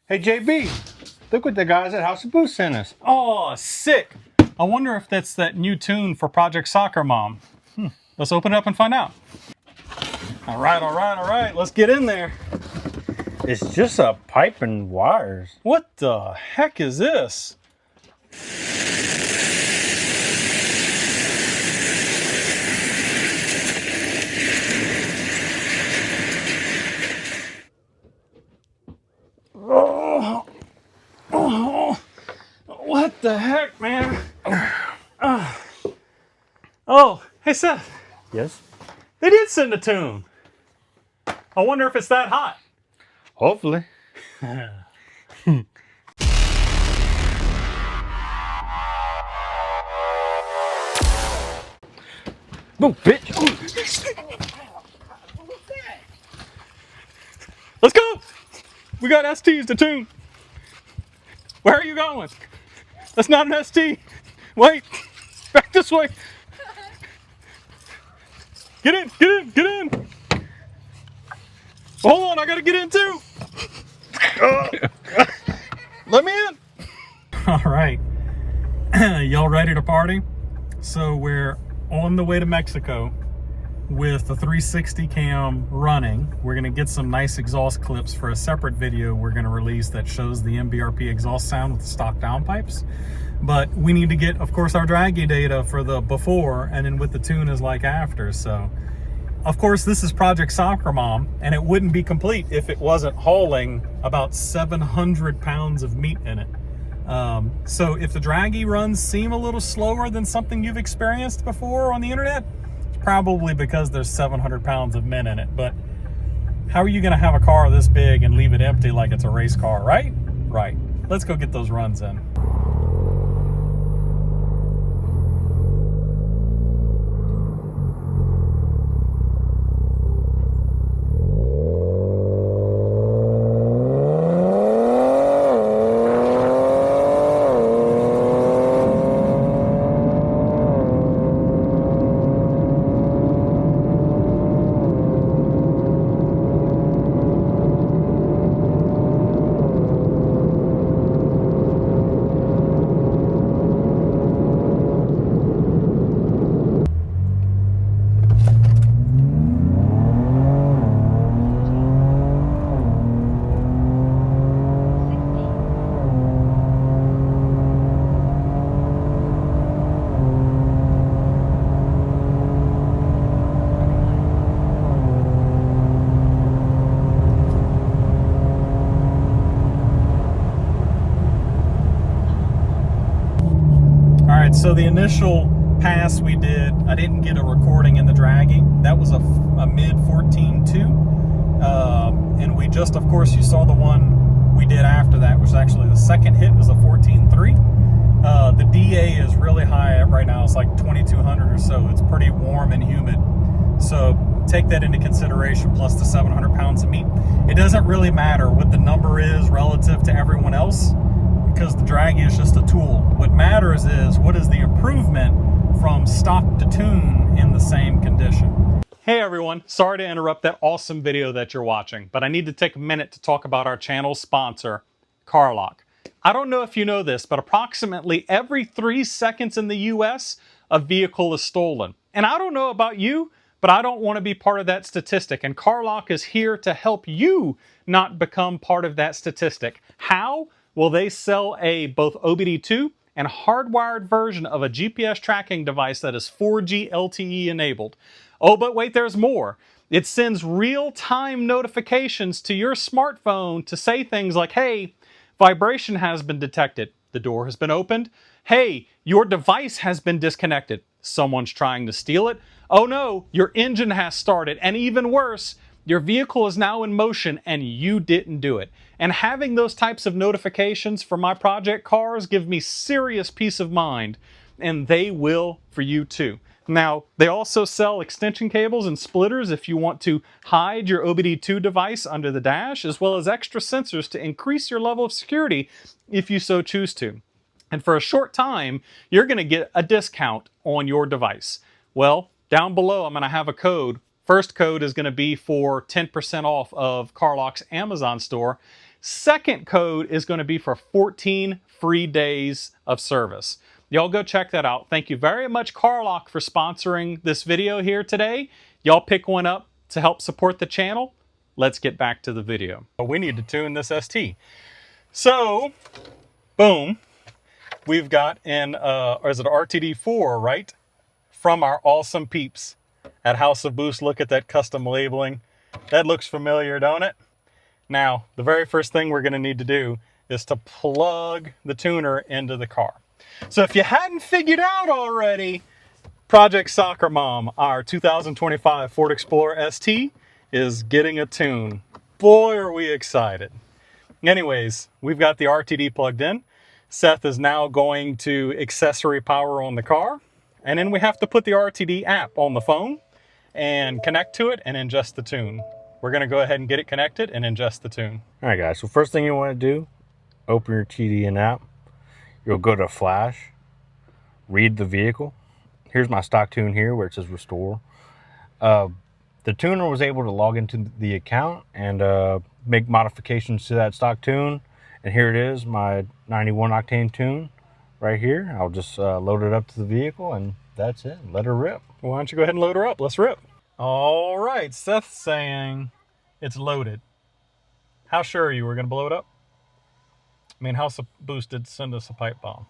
Hey JB, look what the guys at House of Booze sent us. Oh, sick. I wonder if that's that new tune for Project Soccer Mom. Let's open it up and find out. All right. Let's get in there. It's just a pipe and wires. What the heck is this? Oh, what the heck, man? Oh, hey Seth, Yes? they did send a tune. I wonder if it's that hot. Hopefully. Boom, bitch. Let's go. We got STs to tune. Where are you going? That's not an ST. Wait, back this way. Get in. Hold on, I gotta get in too. Let me in. All right, y'all ready to party? So we're on the way to Mexico with the 360 cam running. We're gonna get some nice exhaust clips for a separate video we're gonna release that shows the MBRP exhaust sound with the stock downpipes. But we need to get, of course, our draggy data for the before, and then what the tune is like after. So, of course, this is Project Soccer Mom, and it wouldn't be complete if it wasn't hauling about 700 pounds of meat in it. So if the draggy runs seem a little slower than something you've experienced before on the internet, it's probably because there's 700 pounds of men in it. But how are you going to have a car this big and leave it empty like it's a race car, right? Right. Let's go get those runs in. So the initial pass we did, I didn't get a recording in the draggy. That was a mid 14.2. And we just, of course, you saw the one we did after that, which was actually the second hit was a 14.3. The DA is really high right now. It's like 2200 or so. It's pretty warm and humid. So take that into consideration, plus the 700 pounds of meat. It doesn't really matter what the number is relative to everyone else, because the draggy is just a tool. What matters is what is the improvement from stock to tune in the same condition. Hey everyone, sorry to interrupt that awesome video that you're watching, but I need to take a minute to talk about our channel sponsor, CarLock. I don't know if you know this, but approximately every 3 seconds in the US, a vehicle is stolen. And I don't know about you, but I don't want to be part of that statistic, and CarLock is here to help you not become part of that statistic. How? Well, they sell a both OBD2 and hardwired version of a GPS tracking device that is 4G LTE enabled. Oh, but wait, there's more. It sends real-time notifications to your smartphone to say things like, hey, vibration has been detected. The door has been opened. Hey, your device has been disconnected. Someone's trying to steal it. Oh no, your engine has started. And even worse, your vehicle is now in motion and you didn't do it. And having those types of notifications for my project cars give me serious peace of mind, and they will for you too. Now, they also sell extension cables and splitters if you want to hide your OBD2 device under the dash, as well as extra sensors to increase your level of security if you so choose to. And for a short time, you're going to get a discount on your device. Well, down below, I'm going to have a code. First code is going to be for 10% off of CarLock's Amazon store. Second code is going to be for 14 free days of service. Y'all go check that out. Thank you very much, CarLock, for sponsoring this video here today. Y'all pick one up to help support the channel. Let's get back to the video. We need to tune this ST. So, boom, we've got an, or is it RTD4, right? From our awesome peeps at House of Boost. Look at that custom labeling. That looks familiar, don't it? Now, the very first thing we're gonna need to do is to plug the tuner into the car. So if you hadn't figured out already, Project Soccer Mom, our 2025 Ford Explorer ST, is getting a tune. Boy, are we excited. Anyways, we've got the RTD plugged in. Seth is now going to accessory power on the car. And then we have to put the RTD app on the phone and connect to it and ingest the tune. We're going to go ahead and get it connected and ingest the tune. All right, guys. So first thing you want to do, open your TDN app. You'll go to Flash, read the vehicle. Here's my stock tune here where it says restore. The tuner was able to log into the account and make modifications to that stock tune. And here it is, my 91 octane tune right here. I'll just load it up to the vehicle and that's it. Let her rip. Why don't you go ahead and load her up? Let's rip. All right, Seth's saying it's loaded. How sure are you we're going to blow it up? I mean, House of Boost did send us a pipe bomb.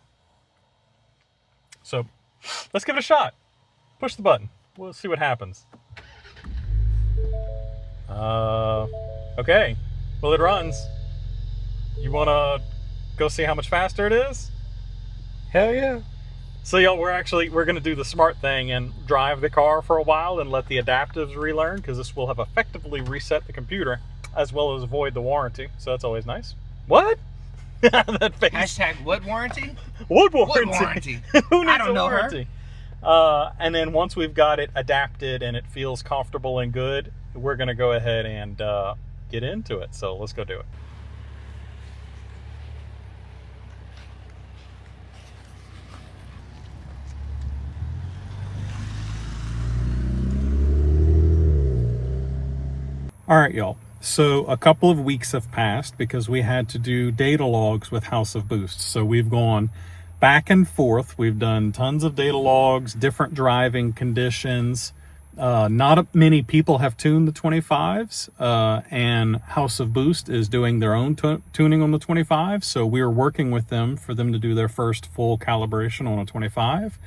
So let's give it a shot. Push the button. We'll see what happens. Okay. Well, it runs. You want to go see how much faster it is? Hell yeah. So y'all, we're going to do the smart thing and drive the car for a while and let the adaptives relearn, because this will have effectively reset the computer as well as void the warranty. So that's always nice. What? That face. Hashtag what warranty? What warranty? What warranty? Who needs I don't a know warranty? And then once we've got it adapted and it feels comfortable and good, we're going to go ahead and get into it. So let's go do it. All right, y'all. So a couple of weeks have passed because we had to do data logs with House of Boost. So we've gone back and forth. We've done tons of data logs, different driving conditions. Not many people have tuned the 25s, and House of Boost is doing their own tuning on the 25. So we're working with them for them to do their first full calibration on a 25.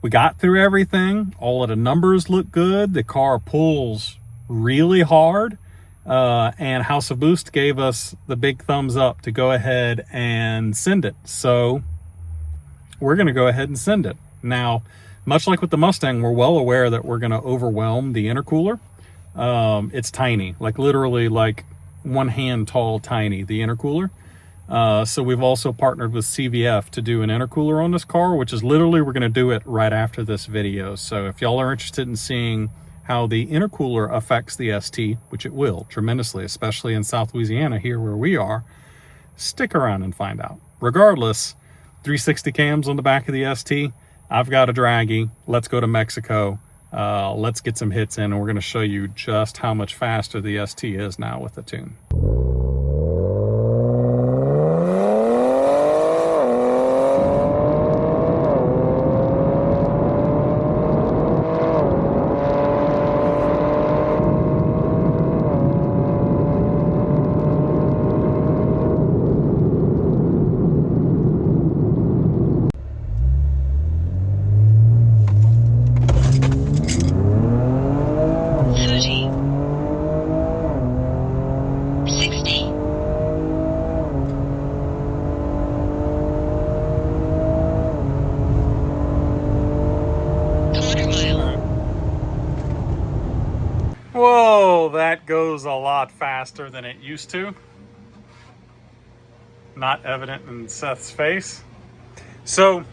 We got through everything. All of the numbers look good. The car pulls really hard. And House of Boost gave us the big thumbs up to go ahead and send it. So we're going to go ahead and send it. Now, much like with the Mustang, we're well aware that we're going to overwhelm the intercooler. It's tiny, like literally like one hand tall tiny, the intercooler. So we've also partnered with CVF to do an intercooler on this car, which is literally, we're going to do it right after this video. So if y'all are interested in seeing how the intercooler affects the ST, which it will tremendously, especially in South Louisiana here where we are, stick around and find out. Regardless, 360 cams on the back of the ST. I've got a draggy. Let's go to Mexico. Let's get some hits in, and we're going to show you just how much faster the ST is now with the tune. Whoa, that goes a lot faster than it used to. Not evident in Seth's face. So,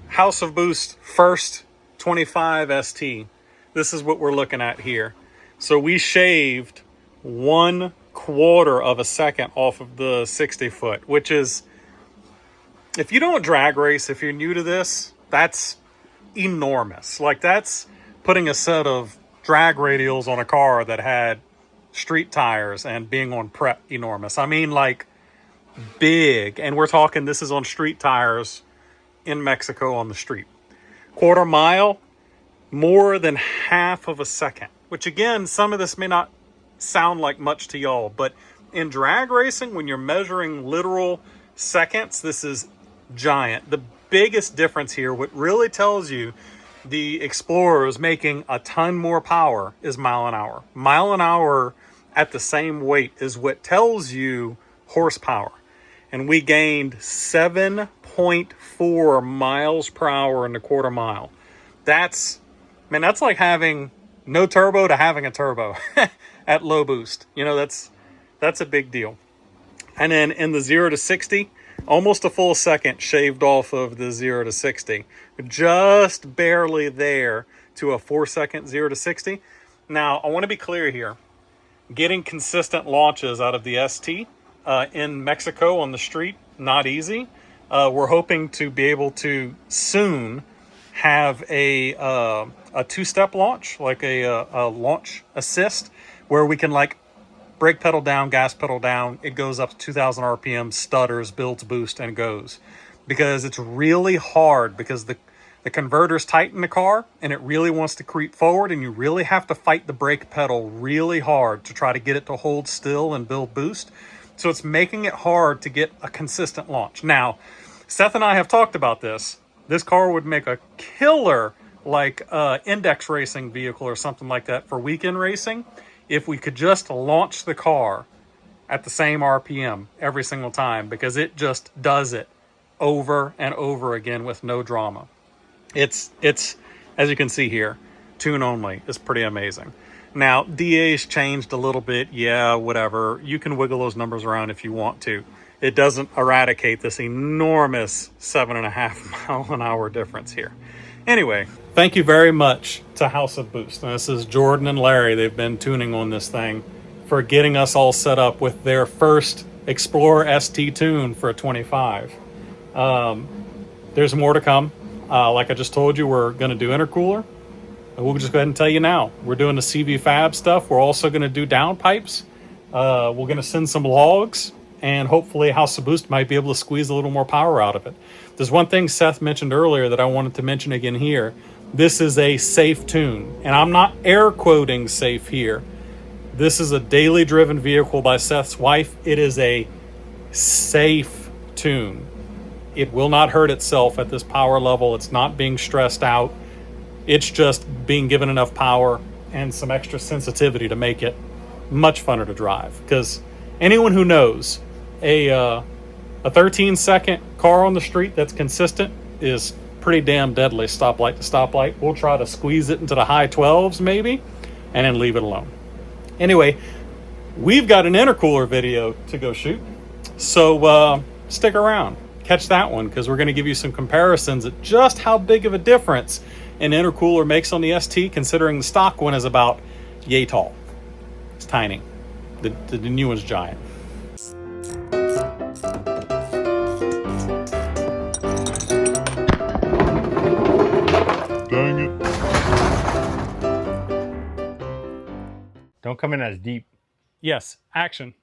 House of Boost first 25 ST. This is what we're looking at here. So we shaved 1/4 of a second off of the 60 foot, which is, if you don't drag race, if you're new to this, that's enormous. Like, that's putting a set of drag radials on a car that had street tires and being on prep enormous. I mean, like, big. And we're talking, this is on street tires in Mexico on the street. Quarter mile, more than half of a second, which again, some of this may not sound like much to y'all, but in drag racing, when you're measuring literal seconds, this is giant. The biggest difference here, what really tells you the Explorer is making a ton more power, is mile an hour. Mile an hour at the same weight is what tells you horsepower. And we gained 7.4 miles per hour in the quarter mile. That's like having no turbo to having a turbo at low boost. You know, that's a big deal. And then in the 0 to 60, almost a full second shaved off of the 0 to 60. Just barely there to a 4-second 0 to 60. Now, I want to be clear here. Getting consistent launches out of the ST in Mexico on the street, not easy. We're hoping to be able to soon have a two-step launch, like a launch assist, where we can like brake pedal down, gas pedal down. It goes up to 2,000 RPM, stutters, builds boost, and goes. Because it's really hard, because the converter's tight in the car, and it really wants to creep forward, and you really have to fight the brake pedal really hard to try to get it to hold still and build boost. So it's making it hard to get a consistent launch. Now, Seth and I have talked about this. This car would make a killer, like, index racing vehicle or something like that for weekend racing, if we could just launch the car at the same RPM every single time, because it just does it over and over again with no drama. It's as you can see here, tune only is pretty amazing. Now, DA's changed a little bit. Yeah, whatever. You can wiggle those numbers around if you want to. It doesn't eradicate this enormous 7.5 mile an hour difference here. Anyway, thank you very much to House of Boost. And this is Jordan and Larry. They've been tuning on this thing, for getting us all set up with their first Explorer ST tune for a 25. There's more to come. Like I just told you, we're going to do intercooler. And we'll just go ahead and tell you now. We're doing the CV Fab stuff. We're also going to do downpipes. We're going to send some logs. And hopefully House of Boost might be able to squeeze a little more power out of it. There's one thing Seth mentioned earlier that I wanted to mention again here. This is a safe tune. And I'm not air quoting safe here. This is a daily driven vehicle by Seth's wife. It is a safe tune. It will not hurt itself at this power level. It's not being stressed out. It's just being given enough power and some extra sensitivity to make it much funner to drive. Because anyone who knows a 13-second car on the street that's consistent is pretty damn deadly stoplight to stoplight. We'll try to squeeze it into the high 12s maybe, and then leave it alone. Anyway, we've got an intercooler video to go shoot, so stick around. Catch that one, because we're going to give you some comparisons at just how big of a difference an intercooler makes on the ST, considering the stock one is about yay tall. It's tiny. The new one's giant. Dang it. Don't come in as deep. Yes, action.